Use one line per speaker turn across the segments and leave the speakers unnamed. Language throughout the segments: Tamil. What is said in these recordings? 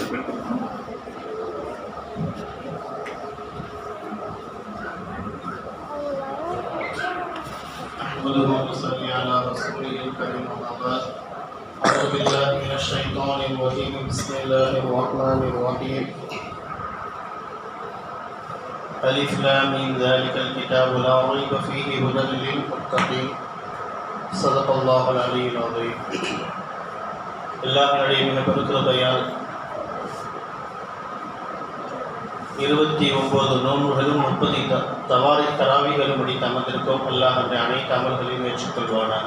نحمده ونصلي على رسوله الكريم أما بعد أعوذ بالله من الشيطان الرجيم بسم الله الرحمن الرحيم ألف لام ميم ذلك الكتاب لا ريب فيه هدى للمتقين صدق الله العلي العظيم எல்லாருடைய மிக பெருக்கிருபையால் 29 நோன்புகளும் 30 தராவிகளும் முடித்து அமர்ந்திருக்கோம். அல்லாஹ் அந்த அனைத்து அமல்களையும் ஏற்றுக்கொள்வானாக.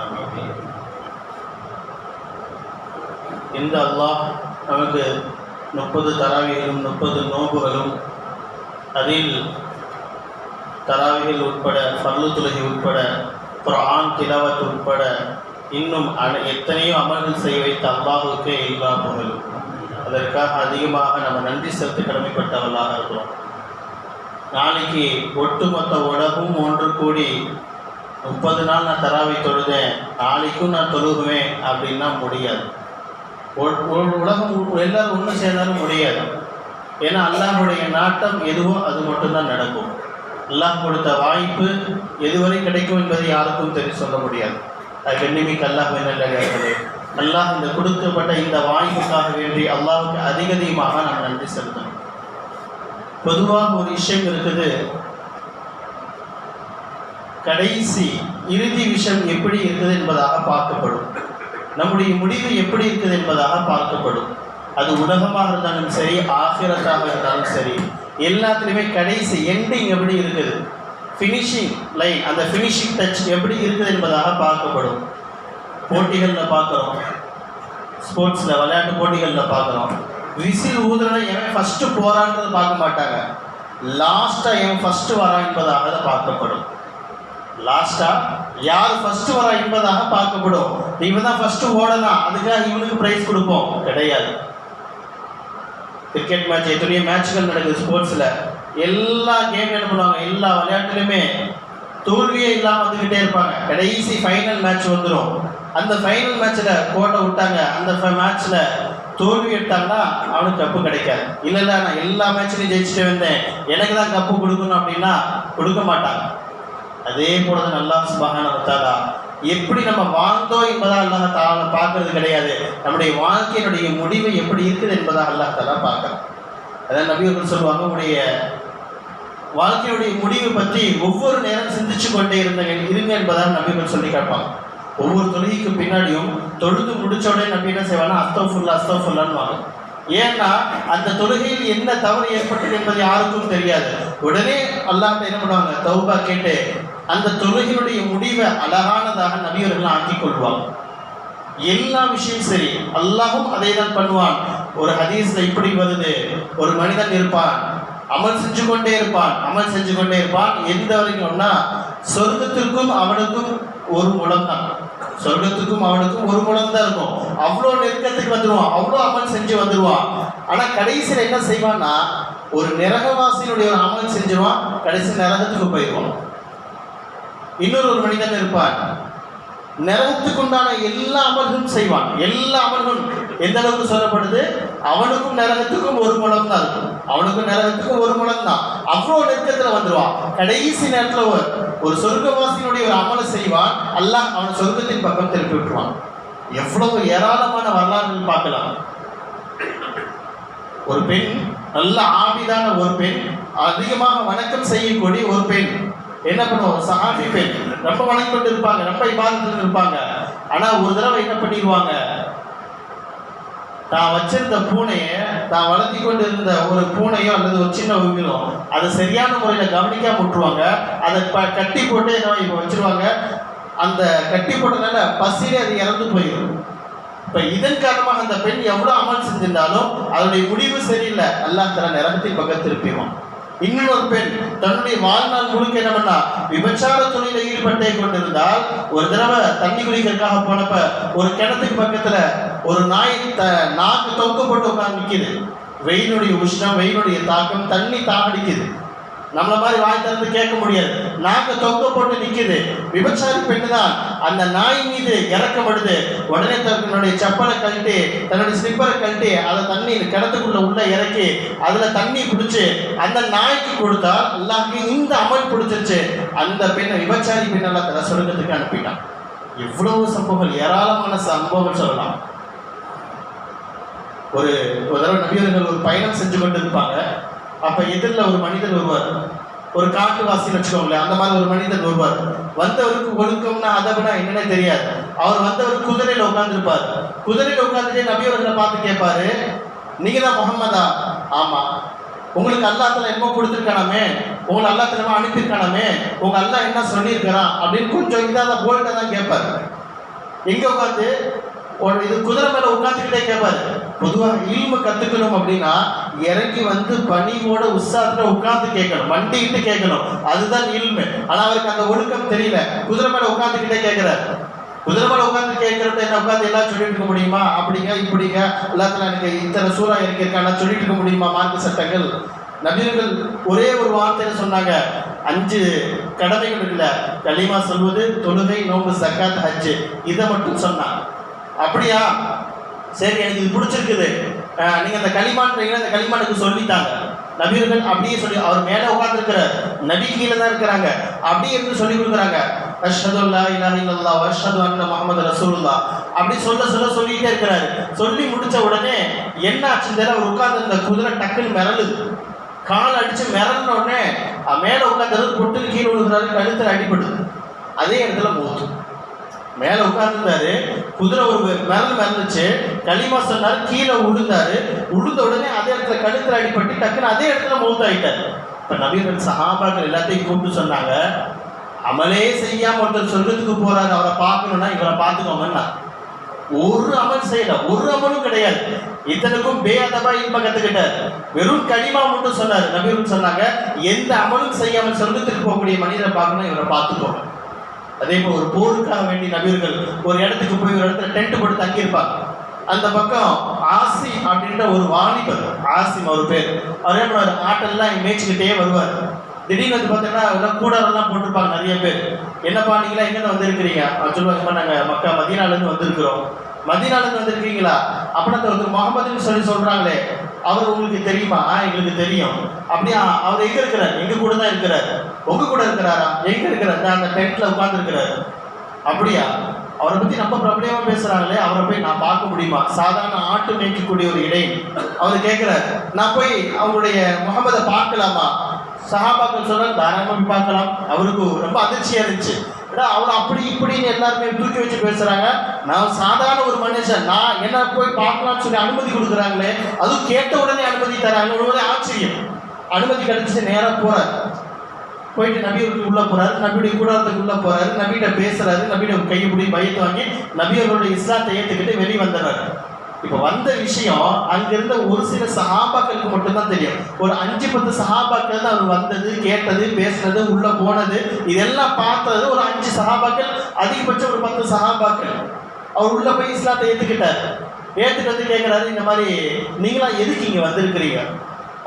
இந்த அல்லாஹ் நமக்கு 30 தராவிகளும் 30 நோன்புகளும் அதில் தராவிகள் உட்பட ஃபர்லு தொழுகை உட்பட குர்ஆன் திலாவத் உட்பட இன்னும் எத்தனையோ அமல்கள் செய்ய வைத்த அல்லாஹுக்கே எல்லா புகழும். அதற்காக அதிகமாக நம்ம நன்றி செலுத்த கடமைப்பட்டவர்களாக இருக்கிறோம். நாளைக்கு ஒட்டுமொத்த உலகம் ஒன்று கூடி 30 நாள் நான் தராவி தொழுதேன், நாளைக்கும் நான் தொழுகுவேன் அப்படின்னா முடியாது. உலகம் எல்லாரும் ஒன்று சேர்ந்தாலும் முடியாது. ஏன்னா அல்லாஹுடைய நாட்டம் எதுவோ அது மட்டும்தான் நடக்கும். அல்லாஹ் கொடுத்த வாய்ப்பு எதுவரை கிடைக்கும் என்பதை யாருக்கும் சொல்ல முடியாது. அது கண்ணிமிக்கு அல்லாஹ் நல்லே அல்லாஹ் இந்த கொடுக்கப்பட்ட இந்த வாய்ப்புக்காக வேண்டி அல்லாஹுக்கு அதிகமாக நாம் நன்றி செலுத்தணும். பொதுவாக ஒரு விஷயம் இருக்குது, கடைசி இறுதி விஷயம் எப்படி இருக்குது என்பதாக பார்க்கப்படும். நம்முடைய முடிவு எப்படி இருக்குது என்பதாக பார்க்கப்படும். அது உலகமாக இருந்தாலும் சரி, ஆகிரத்தாக இருந்தாலும் சரி, எல்லாத்துலேயுமே கடைசி எண்டிங் எப்படி இருக்குது, ஃபினிஷிங் லைன், அந்த ஃபினிஷிங் டச் எப்படி இருக்குது என்பதாக பார்க்கப்படும். போட்டிகளில் பார்க்குறோம், ஸ்போர்ட்ஸில் விளையாட்டு போட்டிகளில் பார்க்குறோம், விசில் ஊதுறதை எவன் ஃபஸ்ட்டு போகிறான்றதை பார்க்க மாட்டாங்க, லாஸ்ட்டாக எவன் ஃபஸ்ட்டு வரா என்பதாக அதை பார்க்கப்படும். லாஸ்ட்டாக யார் ஃபஸ்ட்டு வரா என்பதாக பார்க்கப்படும். இவன் தான் ஃபஸ்ட்டு ஓடலாம், அதுக்காக இவனுக்கு ப்ரைஸ் கொடுப்போம் கிடையாது. கிரிக்கெட் மேட்ச், எத்தனையோ மேட்ச்கள் நடக்குது ஸ்போர்ட்ஸில், எல்லா கேம் என்ன பண்ணுவாங்க, எல்லா விளையாட்டுலையுமே தோல்வியே இல்லாமல் வந்துக்கிட்டே இருப்பாங்க. கடைசி ஃபைனல் மேட்ச் வந்துடும். அந்த ஃபைனல் மேட்ச்சில் கோட்டை விட்டாங்க, அந்த மேட்ச்சில் தோல்வி எடுத்தாங்கன்னா அவனுக்கு கப்பு கிடைக்காது. இல்லை நான் எல்லா மேட்ச்லையும் ஜெயிச்சுட்டு வந்தேன், எனக்கு தான் கப்பு கொடுக்கணும் அப்படின்னா கொடுக்க மாட்டாங்க. அதே போல தான் அல்லாஹ் சுப்ஹானஹு வ தஆலா எப்படி நம்ம வாழ்ந்தோம் என்பதாக அல்லாஹ் தஆலா பார்க்கறது கிடையாது, நம்முடைய வாழ்க்கையினுடைய முடிவு எப்படி இருக்குது என்பதாக அல்லாஹ் தஆலா பார்க்குறான். அதான் நபி அவர்கள் சொல்லுவாங்க, உங்களுடைய வாழ்க்கையுடைய முடிவு பற்றி ஒவ்வொரு நேரம் சிந்திச்சு கொண்டே இருங்க என்பதாக நபிகள் சொல்லி காட்டுவாங்க. ஒவ்வொரு தொழுகைக்கு பின்னாடியும் தொழுது முடிச்ச உடனே நபி என்ன செய்வாங்கன்னா அஸ்தக்ஃபிருல்லான்னு. ஏன்னா அந்த தொழுகையில் என்ன தவறு ஏற்பட்டது என்பது யாருக்கும் தெரியாது. உடனே அல்லாஹ்ட்ட என்ன பண்ணுவாங்க, தௌபா கேட்டு அந்த தொழுகையுடைய முடிவை அழகானதாக நபியவர்கள் ஆக்கிக் கொள்வாங்க. எல்லா விஷயம் சரி, அல்லாஹும் அதை தான் பண்ணுவான். ஒரு ஹதீஸ்ல இப்படி வருது, ஒரு மனிதன் இருப்பான், அமல் செஞ்சு கொண்டே இருப்பான் எந்த வரைக்கும்னா சொர்க்கத்திற்கும் அவனுக்கும் ஒரு முழம் தான், சொர்க்கத்துக்கும் அவனுக்கும் ஒரு முழம் தான் இருக்கும். அவ்வளோ நெருக்கத்துக்கு வந்துடுவான், அவ்வளோ அமல் செஞ்சு வந்துடுவான். ஆனால் கடைசியில் என்ன செய்வான்னா, ஒரு நரகவாசியினுடைய ஒரு அமல் செஞ்சிருவான், கடைசி நரகத்துக்கு போயிடுவான். இன்னொரு மனிதன் இருப்பான், நரகத்துக்குண்டான எல்லா அமல்களும் செய்வான். எல்லா அமல்களும் எந்த அளவுக்கு சொல்லப்படுது, அவனுக்கும் நரகத்துக்கும் ஒரு முழம் தான் இருக்கும், அவனுக்கும் நரகத்துக்கும் ஒரு முழம் தான். அவ்வளோ நெருக்கத்தில் வந்துடுவான். கடைசி நேரத்தில் ஒரு சொர்க்கவாசியினுடைய ஒரு அமலை செய்வான், அல்லாஹ் அவன் சொர்க்கத்தின் பக்கம் திருப்பி விட்டுருவான். எவ்வளவு ஏராளமான வரலாறுகள் பார்க்கலாம். ஒரு பெண், நல்ல ஆபிதான ஒரு பெண், அதிகமாக வணக்கம் செய்யக்கூடிய ஒரு பெண், என்ன பண்ணுவோம், சஹாபி பெண், ரொம்ப வணங்கி கொண்டு இருப்பாங்க, ரொம்ப இபாதத்தில் இருப்பாங்க. ஆனால் ஒரு தடவை என்ன பண்ணிடுவாங்க, தான் வச்சிருந்த பூனையை, தான் வளர்த்தி கொண்டு இருந்த ஒரு பூனையோ அல்லது ஒரு சின்ன உயிரோ அதை சரியான முறையில் கவனிக்காம விட்டுருவாங்க. அதை கட்டி போட்டு என்ன வச்சிருவாங்க. அந்த கட்டி போட்டதுனால பசியிலே அது இறந்து போயிடும். இப்போ இதன் காரணமாக அந்த பெண் எவ்வளோ அமல் செஞ்சிருந்தாலும் அதனுடைய முடிவு சரியில்லை, அல்லாஹ் தஆலா நரகத்தின் பக்கம் திருப்பிடுவான். இன்னொரு பெண் தன்னுடைய வாழ்நாள் முழுக்க என்ன பண்ணா, விபச்சார தொழிலில் ஈடுபட்டே கொண்டிருந்தால் ஒரு தடவை தண்ணி குடிக்கிறதுக்காக போனப்ப ஒரு கிணத்துக்கு பக்கத்துல ஒரு நாய் நாக்கு தொங்க போட்டு உட்கார்ந்து நிற்கிது. வெயிலுடைய உஷ்ணம், வெயிலுடைய தாக்கம், தண்ணி தாகடிக்குது. நம்மள மாதிரி வாய் திறந்து கேட்க முடியாது. நாக்கு தொங்க போட்டு நிக்குது. விபச்சாரி பெண்ணு தான் அந்த நாய் மீது இறக்கப்படுது. உடனே தன்னுடைய செப்பலை கழட்டி, தன்னுடைய ஸ்லிப்பரை கழட்டி, அதை தண்ணி கிணத்துக்குள்ள உள்ள இறக்கி அதுல தண்ணி குடிச்சு அந்த நாய்க்கு கொடுத்தா அல்லாஹ்க்கு இந்த அமல் பிடிச்சிருச்சு. அந்த பெண்ணை விபச்சாரி பெண்ணெல்லாம் தர சொர்க்கத்துக்கு அனுப்பிட்டான். இவ்வளவு சம்பவங்கள், ஏராளமான சம்பவங்கள் சொல்லலாம். ஒரு தடவை நபியர்கள் ஒரு பயணம் செஞ்சு கொண்டு இருப்பாங்க. அப்ப எதிரில் ஒரு மனிதர் வருவார், ஒரு காட்டுவாசின்னு வச்சுக்கோங்களேன். அந்த மாதிரி ஒரு மனிதர் வருவார். வந்தவருக்கு ஒழுக்கம்னா அதபனா என்னன்னே தெரியாது. அவர் வந்தவர் குதிரையில உட்கார்ந்துருப்பார். குதிரையில உட்கார்ந்துட்டே நபியவர்களை பார்த்து கேட்பாரு, நீங்க தான் முகம்மதா? ஆமா. உங்களுக்கு அல்லாஹ்ல என்ன கொடுத்துருக்கானாமே, உங்களை அல்லாஹ் அனுப்பியிருக்கானாமே, உங்க அல்லாஹ் என்ன சொல்லியிருக்கிறான் அப்படின்னு கொஞ்சம் இதாக போல்ட்டா தான் கேட்பாரு. எங்க உட்காந்து இது குதிரை மேல உட்காந்துக்கிட்டே கேட்பாரு. பொதுவாக இல்மு கத்துக்கணும் அப்படின்னா இறங்கி வந்து பணிவோட உற்சாகத்துல உட்கார்ந்து கேட்கணும், மண்டிக்கிட்டு கேட்கணும், அதுதான் இல்மு. ஆனா அவருக்கு அந்த ஒழுக்கம் தெரியல. குதிரை மேல உட்காந்துக்கிட்டே கேட்கிறாரு. குதிரை மேல உட்காந்து கேட்கறது என்ன, உட்காந்து எல்லாம் சொல்லிட்டு இருக்க முடியுமா? அப்படிங்க இப்படிங்க எல்லாத்துல எனக்கு இத்தனை சூறா இருக்கான சொல்லிட்டு இருக்க முடியுமா? மார்க்க சட்டங்கள். நபியர்கள் ஒரே ஒரு வார்த்தையில சொன்னாங்க, 5 கடமைகள் இருக்குல்ல, கலிமா சொல்வது, தொழுகை, நோம்பு, ஜக்காத், ஹஜ், இதை மட்டும் சொன்னாங்க. அப்படியா, சரி எனக்கு இது பிடிச்சிருக்குது, நீங்க அந்த களிமான்றீங்கன்னா அந்த களிமானுக்கு சொல்லித்தாங்க. நபியர்கள் அப்படியே சொல்லி, அவர் மேலே உட்கார்ந்துருக்கிறார், நபி கீழே தான் இருக்கிறாங்க, அப்படியே இருந்து சொல்லி கொடுக்குறாங்க. அஷ்ஹது அல்லா இலாஹ இல்லல்லாஹ் வ அஷ்ஹது அன்ன முஹம்மது ரசூலுல்லாஹ் அப்படி சொல்லிட்டே இருக்கிறாரு. சொல்லி முடிச்ச உடனே என்ன ஆச்சுன்னு தெரியல, அவர் உட்கார்ந்து இந்த குதிரை டக்குன்னு மிரளுது. கால் அடிச்சு மிரளின உடனே மேலே உட்கார்ந்து பொட்டு கீழே விழுகிறாரு, கழுத்தில் அடிபடுது. அதே இடத்துல மூத்து. மேலே உட்கார்ந்துருந்தாரு, குதிரை ஒரு மிரந்துச்சு, களிமா சொன்னாரு, கீழே விழுந்தாரு. விழுந்த உடனே அதே இடத்துல கழுத்தில் அடிபட்டு டக்குன்னு அதே இடத்துல மூத்தாயிட்டாரு. இப்போ நபிகள் சஹாபாக்கள் எல்லாத்தையும் கூப்பிட்டு சொன்னாங்க, அமலே செய்யாம ஒருத்தர் சொல்றதுக்கு போறாரு, அவரை பார்க்கணும்னா இவரை பார்த்துக்கோங்கன்னா. ஒரு அமல் செய்யல, ஒரு அமலும் கிடையாது. இத்தனைக்கும் பேதபா இல்ம கத்துக்கிட்டார். வெறும் களிமா மட்டும் சொன்னாரு. நபிகள் சொன்னாங்க, எந்த அமலும் செய்யாமல் சொர்க்கத்துக்கு போகக்கூடிய மனிதரை பார்க்கணும், இவரை பார்த்துக்கோங்க. அதே போல் ஒரு போருக்காக வேண்டி நபியர்கள் ஒரு இடத்துக்கு போய் ஒரு இடத்துல டென்ட் போட்டு தங்கியிருப்பாங்க. அந்த பக்கம் ஆசிம் அப்படின்ற ஒரு வாலிபர், ஆசிம் அவர் பேர், அவர் என்ன பண்ணுவார், ஆட்டெல்லாம் மேய்ச்சிக்கிட்டே வருவார். திடீர்னு வந்து பார்த்தீங்கன்னா கூடாரெல்லாம் போட்டிருப்பாங்க நிறைய பேர். என்னப்பா நீங்களா எங்கன்னு வந்திருக்கிறீங்க? அவர் சொல்லுவாங்கப்பா, நாங்கள் மக்கா மதீனாலேருந்து வந்திருக்கிறோம். மதீனாலேருந்து வந்திருக்கீங்களா? அப்படின்னா ஒருத்தர் முகமதுன்னு சொல்கிறாங்களே, அவர் உங்களுக்கு தெரியுமா? எங்களுக்கு தெரியும். அப்படியா, அவர் எங்கே இருக்கிறார்? எங்கள் கூட தான் இருக்கிறார். உங்கள் கூட இருக்கிறாரா? எங்கே இருக்கிறார்? அந்த டென்ட்டில் உட்காந்துருக்கிறார். அப்படியா, அவரை பற்றி ரொம்ப பிரபலமாக பேசுகிறாங்களே, அவரை போய் நான் பார்க்க முடியுமா? சாதாரண ஆட்டு மேய்க்கக்கூடிய ஒரு இடை. அவர் கேட்குறார், நான் போய் அவங்களுடைய முகமதை பார்க்கலாமா? சஹாபாக்கள் சொல்ல தாராளமாக பார்க்கலாம். அவருக்கு ரொம்ப அதிர்ச்சியாக இருந்துச்சு. அவர் அப்படி இப்படின்னு எல்லாருமே தூக்கி வச்சு பேசுறாங்க. நான் சாதாரண ஒரு மனுஷன், நான் என்ன போய் பார்க்கலாம்னு சொல்லி அனுமதி கொடுக்குறாங்களே, அதுவும் கேட்ட உடனே அனுமதி தராங்க. உடனே ஆச்சரியம். அனுமதி கிடைச்சிட்டு நேராக போறாரு. போயிட்டு நபியவர்களுக்கு உள்ள போறாரு, நபியுடைய கூடாரத்துக்கு உள்ள போறாரு, நபியிட்ட பேசுறாரு, நபியுடைய கையப்படி பயத்து வாங்கி நபியவர்களுடைய இஸ்லாத்தை ஏற்றுக்கிட்டு வெளியே வந்துடுறாரு. இப்போ வந்த விஷயம் அங்கிருந்த ஒரு சில சஹாபாக்களுக்கு மட்டும்தான் தெரியும். ஒரு 5-10 சஹாபாக்கள் தான் அவர் வந்தது, கேட்டது, பேசுனது, உள்ள போனது, இதெல்லாம் பார்த்தது ஒரு 5 சஹாபாக்கள், அதிகபட்சம் ஒரு 10 சஹாபாக்கள். அவர் உள்ள போய் இஸ்லாத்தை ஏற்றுக்கிட்டார். ஏற்றுட்டு வந்து கேட்குறாரு, இந்த மாதிரி நீங்களாம் எதுக்கு இங்கே வந்திருக்கிறீங்க?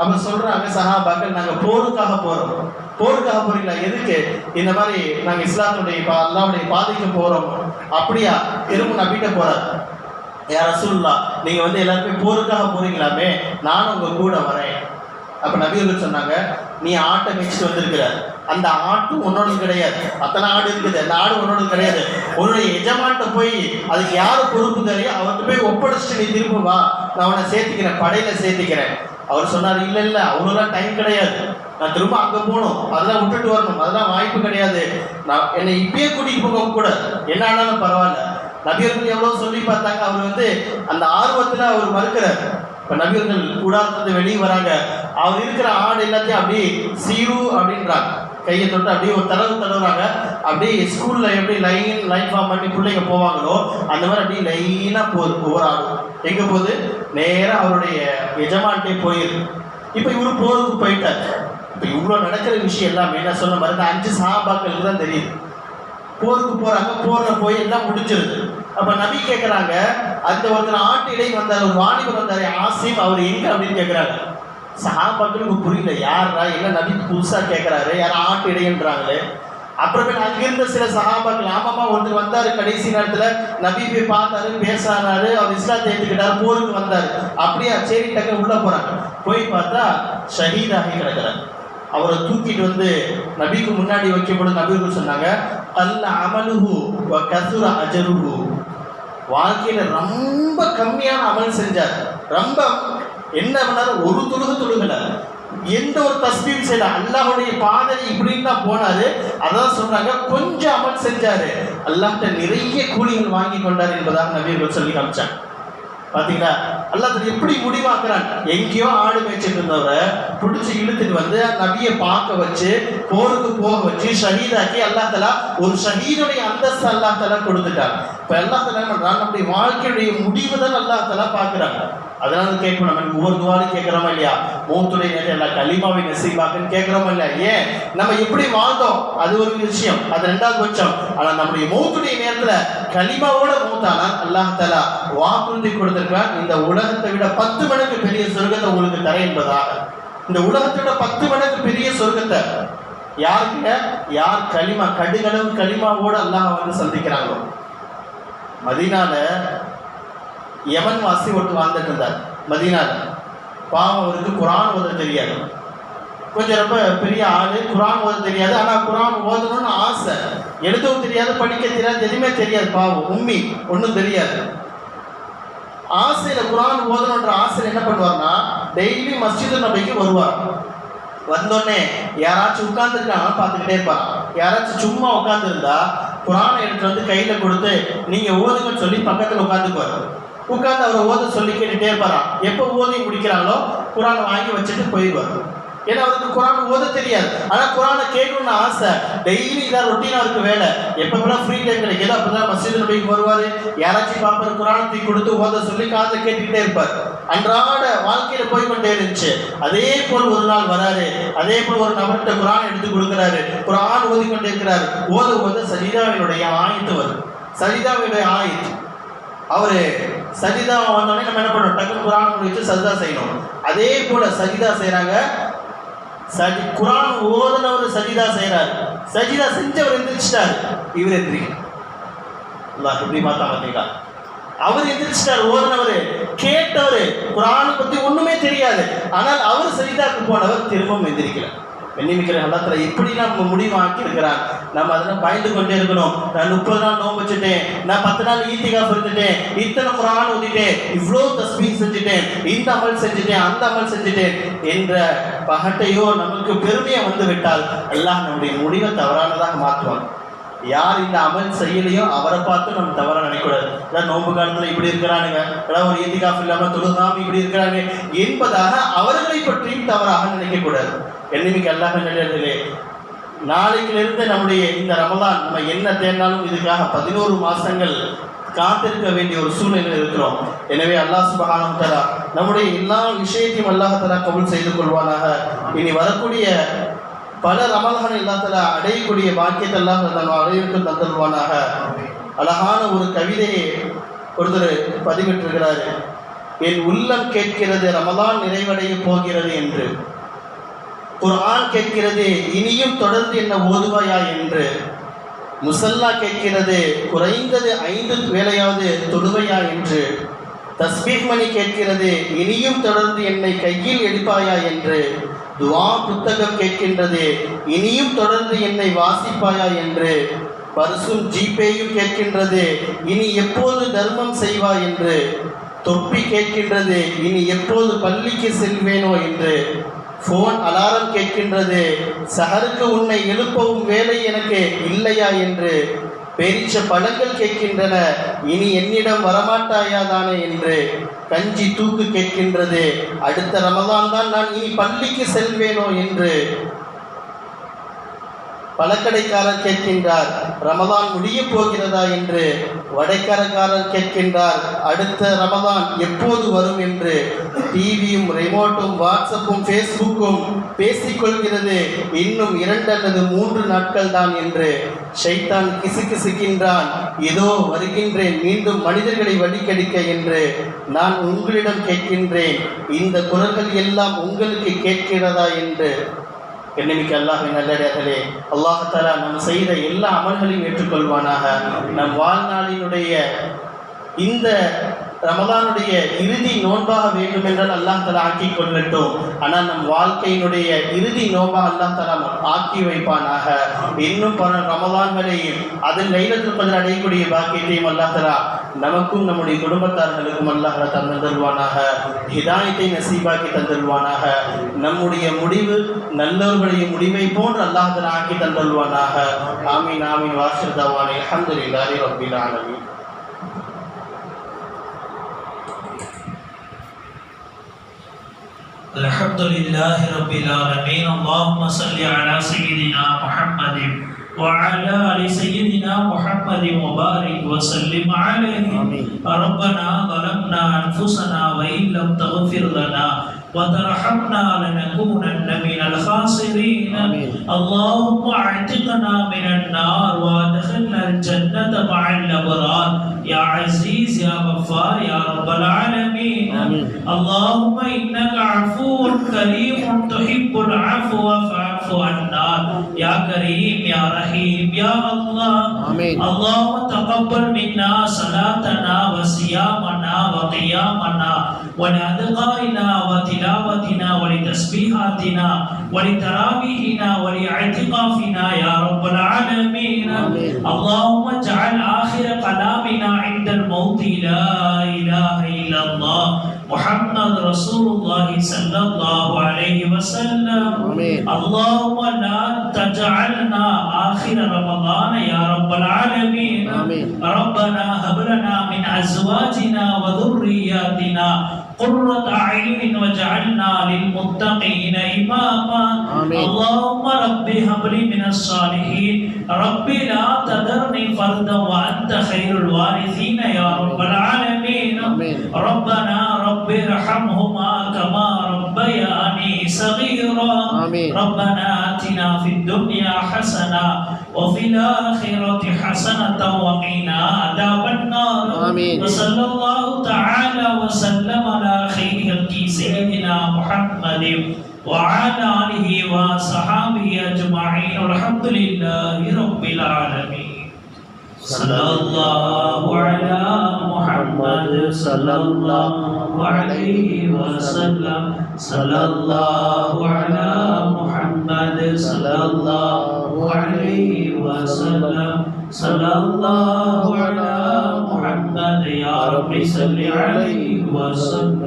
அப்போ சொல்கிறாங்க சஹாபாக்கள், நாங்கள் போருக்காக போகிறோம். போருக்காக போகிறீங்களா? எதுக்கு? இந்த மாதிரி நாங்கள் இஸ்லாத்துடைய அல்லாஹ்வுடைய பாதைக்கு போகிறோம். அப்படியா? திரும்ப நபிட்ட போகிறார். யா ரசூலுல்லாஹ், நீங்கள் வந்து எல்லாருமே போருக்காக போகிறீங்களாமே, நானும் உங்கள் கூட வரேன். அப்போ நபியர்கள் சொன்னாங்க, நீ ஆட்டை மேய்ச்சிட்டு வந்திருக்கிற, அந்த ஆட்டும் உன்னோட கிடையாது. அத்தனை ஆடு இருக்குது, அந்த ஆடு உன்னோட கிடையாது. உன்னுடைய எஜமான்ட்ட போய் அதுக்கு யார் பொறுப்பு தெரியும், அவர்கிட்ட போய் ஒப்படைச்சிட்டு நீ திரும்ப வா, நான் அவனை சேர்த்துக்கிறேன், படையில் சேர்த்துக்கிறேன். அவர் சொன்னார், இல்லை இல்லை, அவ்வளோலாம் டைம் கிடையாது, நான் திரும்ப அங்கே போகணும், அதெல்லாம் விட்டுட்டு வரணும், அதெல்லாம் வாய்ப்பு கிடையாது. நான் என்னை இப்பயே கூட்டிகிட்டு போக கூட என்ன ஆனாலும் பரவாயில்ல. நபியர்கள் எவ்வளோ சொல்லி பார்த்தாங்க. அவர் வந்து அந்த ஆர்வத்தில் அவர் மறுக்கிறார். இப்போ நபியர்கள் கூடாரத்துலேருந்து வெளியே வராங்க. அவர் இருக்கிற ஆடு எல்லாத்தையும் அப்படியே சீரு அப்படின்றாங்க, கையை தொட்டு அப்படியே ஒரு தடவுறாங்க. அப்படியே ஸ்கூலில் எப்படி லைன் ஃபார்ம் பண்ணி பிள்ளைங்க போவாங்களோ அந்த மாதிரி அப்படியே லைனாக போகுது. ஒவ்வொரு ஆடும் எங்கே போகுது? நேராக அவருடைய எஜமான்ட்டே போயிரு. இப்போ இவரு போருக்கு போயிட்டார். இப்போ இவ்வளோ நடக்கிற விஷயம் எல்லாமே நான் சொன்ன மாதிரி இந்த 5 சஹாபாக்களுக்கு தான் தெரியுது. போருக்கு போகிறாங்க, போரில் போய் எல்லாம் முடிஞ்சிருது. அப்போ நபி கேட்குறாங்க, அந்த ஒருத்தர் ஆட்டு இடையே வந்தார், ஒரு வாலிபர் வந்தார், ஆசிம், அவர் எங்கே அப்படின்னு கேட்குறாங்க. சஹாபாக்களுக்கு புரியல, யாரா என்ன நபி புதுசாக கேட்குறாரு, யாரும் ஆட்டு இடையன்றாங்களே. அப்புறமே அங்கிருந்த சில சஹாபாக்கள், ஆமாமா ஒருத்தர் வந்தார் கடைசி நேரத்தில், நபி போய் பார்த்தாரு, பேசுறாரு, அவர் இஸ்லாத்தை ஏற்றுக்கிட்டாரு, போருக்கு வந்தார். அப்படியே சரி டக்கு உள்ள போறாங்க. போய் பார்த்தா ஷஹீதாகி கிடக்கிறார். அவரை தூக்கிட்டு வந்து நபிக்கு முன்னாடி வைக்கப்படும். நபிகள் சொன்னாங்க, அல்ல அமலுஹு வ கசுர அஜருஹு. வாழ்க்கையில ரொம்ப கம்மியான அமல் செஞ்சார். ரொம்ப என்ன பண்ணாரு, ஒரு தொழுகல, எந்த ஒரு தஸ்பீம் செய்யல, அல்லாஹ்வுடைய பாதையை இப்படின்னு தான் போனாரு. அதான் சொன்னாங்க, கொஞ்சம் அமல் செஞ்சாரு, அல்லாஹ்ட்ட நிறைய கூலிகள் வாங்கி கொண்டார் என்பதாக நபிகள் சொல்லி காமிச்சாங்க. பார்த்தீங்களா, அல்லாஹ் எப்படி முடிவாக்குறான். எங்கேயோ ஆடு மேய்ச்சிட்டு இருந்தவரை பிடிச்சி இழுத்துட்டு வந்து நபியை பார்க்க வச்சு, போருக்கு போக வச்சு, ஷஹீதாக்கி அல்லாஹ் தஆலா ஒரு ஷஹீதுடைய அந்தஸ்து அல்லாஹ் தஆலா கொடுத்துட்டார். இப்போ அல்லாஹ் தஆலா பண்றான், நம்முடைய வாழ்க்கையுடைய முடிவு தான் அல்லாஹ் தஆலா பார்க்குறாங்க. அதனால கேட்கணும், நம்ம ஒவ்வொரு துவாலும் கேட்குறோமா இல்லையா, மூத்துடைய நேரத்தில் எல்லா கலிமாவை நசீபாக்குன்னு கேட்குறோமா இல்லையா. ஏன் நம்ம எப்படி வாழ்ந்தோம் அது ஒரு விஷயம், அது ரெண்டாவது பட்சம். ஆனால் நம்முடைய மூத்துடைய நேரத்தில் கலிமாவோட மூத்தானால் அல்லாஹ் தஆலா வாக்குறுதி கொடுத்திருக்கிறான், இந்த உலகத்தை விட 10 மடங்கு பெரிய சொர்க்கத்தை உங்களுக்கு தர என்பதாக. இந்த உலகத்தை விட 10 மடங்கு பெரிய சொர்க்கத்தை யாருக்கிட்ட, யார் கலிமா கடுகளவு கலிமாவோடு அல்லாஹ் வந்து சந்திக்கிறாங்களோ. மதீனால யமன் வாசி ஒட்டு வாழ்ந்துட்டு இருந்தார். மதீனால பாவம், அவருக்கு குரான் ஓத தெரியாது, கொஞ்சம் ரொம்ப பெரிய ஆளு, குரான் ஓத தெரியாது. ஆனால் குரான் ஓதணும்னு ஆசை, எழுதவும் தெரியாது, படிக்க தெரியாது, எதுவுமே தெரியாது. பாவம் உம்மி, ஒன்றும் தெரியாது. ஆசையில் குரான் ஓதணுன்ற ஆசையில் என்ன பண்ணுவார்னா, டெய்லி மஸ்ஜிது நபிக்கு வருவார். வந்தோடனே யாராச்சும் உட்கார்ந்துருக்காங்க பார்த்துக்கிட்டே இருப்பாங்க. யாராச்சும் சும்மா உட்காந்துருந்தா குரானை எடுத்து வந்து கையில் கொடுத்து நீங்கள் ஓதுங்கன்னு சொல்லி பக்கத்தில் உட்காந்துக்குவார். உட்காந்து அவரை ஓத சொல்லி கேட்டுகிட்டே இருப்பாராம். எப்போ ஓதி முடிக்கிறாங்களோ குரானை வாங்கி வச்சுட்டு போயிடுவார். ஏன்னா அவருக்கு குரான் ஓத தெரியாது, ஆனால் குரானை கேட்கணும்னு ஆசை. டெய்லி இதான் ரொட்டீனாக இருக்கு வேலை. எப்போலாம் ஃப்ரீ டைம் கிடைக்கிதோ அப்போதான் மஸ்ஜிது நபிக்கு வருவார். யாராச்சும் பார்ப்பார், குரானை தூக்கி கொடுத்து ஓத சொல்லி காதில் கேட்டுக்கிட்டே இருப்பார். அன்றாட வாழ்க்கையில் போய்கொண்டே இருந்துச்சு. அதே போல் ஒரு நாள் வராரு, அதே போல் ஒரு நபர்கிட்ட குரான் எடுத்து கொடுக்குறாரு, குரான் ஓதிக்கொண்டே இருக்கிறாரு. ஓத சஜிதாவினுடைய ஆயத்து வரும். சஜிதாவினுடைய ஆயத்து அவரு சஜிதா வந்தோடனே நம்ம என்ன பண்ணணும், டக்குனு குரான் வச்சு சஜிதா செய்யணும். அதே போல சஜிதா செய்யறாங்க. குரான் ஓதுனவர் சஜிதா செய்யறாரு. சஜிதா செஞ்சவர் எந்திரிச்சிட்டாரு, இவர் எந்திரிக்க எப்படி பார்த்தா பார்த்தீங்களா, அவர் எந்திரிச்சிட்டார். ஓதுனவர் கேட்டவர் குரானை பத்தி ஒண்ணுமே தெரியாது, ஆனால் அவர் சஜிதாக்கு போனவர் திரும்பவும் எந்திரிக்கல. வெண்ணிமிக்கிற அல்லத்துல எப்படி நம்ம முடிவாக்கி இருக்கிறான். நம்ம அதெல்லாம் பயந்து கொண்டே இருக்கணும். நான் 30 நாள் நோன்பு வச்சுட்டேன், நான் 10 நாள் ஈத்திகாஃப் இருந்துட்டேன், இத்தனை குரான் ஓதிட்டேன், இவ்வளோ தஸ்பீஹ் செஞ்சுட்டேன், இந்த அமல் செஞ்சுட்டேன், அந்த அமல் செஞ்சுட்டேன் என்ற பகட்டையோ நமக்கு பெருமையை வந்து விட்டால் அல்லாஹ் நம்முடைய முடிவை தவறானதாக மாற்றுவான். யார் இந்த அமல் செய்யலையோ அவரை பார்த்து நம்ம தவறாக நினைக்கூடாது. ஏதாவது நோன்பு காலத்தில் இப்படி இருக்கிறானுங்க, ஏதாவது ஒரு ஈத்திகாஃப் இல்லாமல் தொழுகாம இப்படி இருக்கிறாங்க என்பதாக அவர்களை பற்றியும் தவறாக நினைக்கக்கூடாது. என்னைக்கு அல்லாஹ் நிலையிலே நாளைக்கிலிருந்து நம்முடைய இந்த ரமலான் நம்ம என்ன தேர்னாலும் இதுக்காக 11 மாதங்கள் காத்திருக்க வேண்டிய ஒரு சூழ்நிலை இருக்கிறோம். எனவே அல்லாஹ் சுப்ஹானஹு வ தஆலா நம்முடைய எல்லா விஷயத்தையும் அல்லாஹ் தஆலா கபூல் செய்து கொள்வானாக. இனி வரக்கூடிய பல ரமலானை அல்லாஹ் தஆலா அடையக்கூடிய பாக்கியத்தை அல்லாஹ் நம்ம அடையவிட்டு தந்துள்வானாக. அழகான ஒரு கவிதையை ஒருத்தர் பதிவிட்டிருக்கிறார். என் உள்ளம் கேட்கிறது ரமலான் நிறைவடைய போகிறது என்று, குர்ஆன் கேட்கிறது இனியும் தொடர்ந்து என்ன ஓதுவாயா என்று, முசல்லா கேட்கிறது குறைந்தது 5 வேளையாவது தொழுவையா என்று, தஸ்பீஹ் மணி கேட்கிறது இனியும் தொடர்ந்து என்னை கையில் எடுப்பாயா என்று, துஆ புத்தகம் கேட்கின்றது இனியும் தொடர்ந்து என்னை வாசிப்பாயா என்று, பர்சும் ஜிபேயும் கேட்கின்றது இனி எப்போது தர்மம் செய்வா என்று, தொப்பி கேட்கின்றது இனி எப்போது பள்ளிக்கு செல்வேனோ என்று, ஃபோன் அலாரம் கேட்கின்றது சஹருக்கு உன்னை எழுப்பவும் வேலை எனக்கு இல்லையா என்று, பேரிச்ச பழங்கள் கேட்கின்றன இனி என்னிடம் வரமாட்டாயா தானே என்று, கஞ்சி தூக்கு கேட்கின்றது அடுத்த ரமலான் தான் நான் இனி பள்ளிக்கு செல்வேனோ என்று, பழக்கடைக்காரர் கேட்கின்றார் ரமலான் முடிய போகிறதா என்று, வடைக்கரக்காரர் கேட்கின்றார் அடுத்த ரமலான் எப்போது வரும் என்று, டிவியும் ரிமோட்டும் வாட்ஸ்அப்பும் ஃபேஸ்புக்கும் பேசிக்கொள்கிறது இன்னும் 2 அல்லது 3 நாட்கள் தான் என்று, ஷைத்தான் கிசுகிசுக்கின்றான், ஏதோ வருகின்றேன் மீண்டும் மனிதர்களை வழிகெடுக்க என்று. நான் உங்களிடம் கேட்கின்றேன், இந்த குரல்கள் எல்லாம் உங்களுக்கு கேட்கிறதா என்று. என்னமிக்க அல்லாஹ்வின் நல்லடியார்களே, அல்லாஹ் தஆலா நாம் செய்த எல்லா அமல்களையும் ஏற்றுக்கொள்வானாக. நம் வாழ்நாளினுடைய இந்த ரமலானுடைய இறுதி நோன்பாக வேண்டும் என்றால் அல்லாஹ் தஆலா ஆக்கி கொள்ளட்டும். ஆனால் நம் வாழ்க்கையினுடைய இறுதி நோன்பாக அல்லாஹ் தஆலா ஆக்கி வைப்பானாக. இன்னும் பல ரமலான்களையும் அதில் லைலத்துல் கத்ர் அடையக்கூடிய பாக்கியத்தையும் அல்லாஹ் தஆலா நமக்கும் நம்முடைய குடும்பத்தார்களுக்கும் அல்லாஹ் தந்தருவானாக. ஹிதாயத்தை நசீபாக்கி தந்தருவானாக. நம்முடைய முடிவு நல்லவர்களுடைய முடிவை போன்று அல்லாஹ் தஆலா ஆக்கி தந்தருவானாக. ஆமீன் ஆமீன். வாஷிர் தவானி அல்ஹம்துலில்லாஹி ரப்பில் ஆலமீன்.
Alhamdulillahi Rabbil Alamin. Allahumma salli ala Sayyidina Muhammadin wa ala ali Sayyidina Muhammadin wa barik wa sallim alayhi. Rabbana zalamna anfusana wa in lam taghfir lana wa tarhamna lanakunanna minal khasirin. Allahumma a'tiqna minan nar wa adkhilna al-jannata ma'al abrar. Ya Aziz ya Ghaffar ya Rabbal Alamin. Allahumma innaka afuwwun kareemun tuhibbul afwa fa'fu anna. Ya Kareem ya Rahim ya Allah. Allahumma taqabbal minna salatana wa siyamana wa qiyamana wa adqaina wa tilawatina wa tasbihatina wa tarawihina wa i'tikafina ya Rabbal Alamin. Allahumma ij'al akhir kalamina 'inda al-maut la ilaha illa Allah Muhammad Rasulullah sallallahu alaihi wasallam. Allahumma la taj'alna akhir Ramadan ya Rabbal Alamin. Rabbana hab lana min azwajina wa dhurriyyatina قرة أعين وجعلنا للمتقين إماما. اللهم رب هب لي من الصالحين. رب لا تذرني فردا وأنت خير الوارثين يا رب العالمين. ربنا رب ارحمهما كما ربياني صغيرا. ربنا آتنا في الدنيا حسنة وفي الآخرة حسنة وقنا عذاب النار. وصلى الله تعالى وسلم على خير خلق سيدنا محمد وعلى آله وصحبه أجمعين. والحمد لله رب العالمين. صلى الله على محمد صلى الله عليه وسلم. صلى الله على محمد صلى الله عليه وسلم. صلى الله على محمد يا رب صل عليه وسلم.